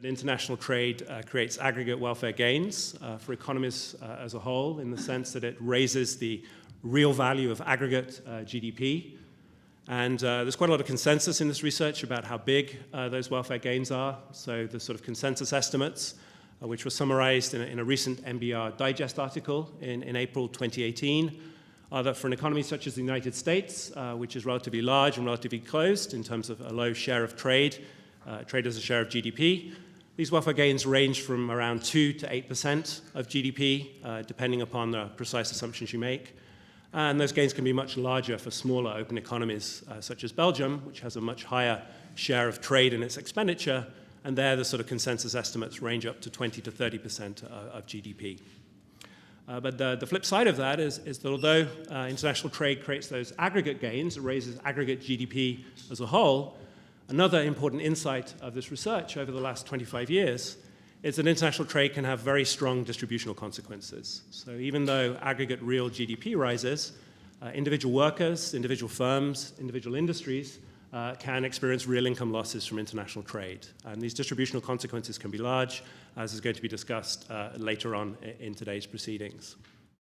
that international trade creates aggregate welfare gains for economies as a whole, in the sense that it raises the real value of aggregate GDP. And there's quite a lot of consensus in this research about how big those welfare gains are. So the sort of consensus estimates, which were summarized in a recent NBER Digest article in April 2018, are that for an economy such as the United States, which is relatively large and relatively closed in terms of a low share of trade as a share of GDP, these welfare gains range from around 2 to 8% of GDP, depending upon the precise assumptions you make. And those gains can be much larger for smaller open economies, such as Belgium, which has a much higher share of trade in its expenditure, and there the sort of consensus estimates range up to 20 to 30% of GDP. But the flip side of that is that although international trade creates those aggregate gains, it raises aggregate GDP as a whole, another important insight of this research over the last 25 years is that international trade can have very strong distributional consequences. So even though aggregate real GDP rises, individual workers, individual firms, individual industries can experience real income losses from international trade. And these distributional consequences can be large, as is going to be discussed later on in today's proceedings.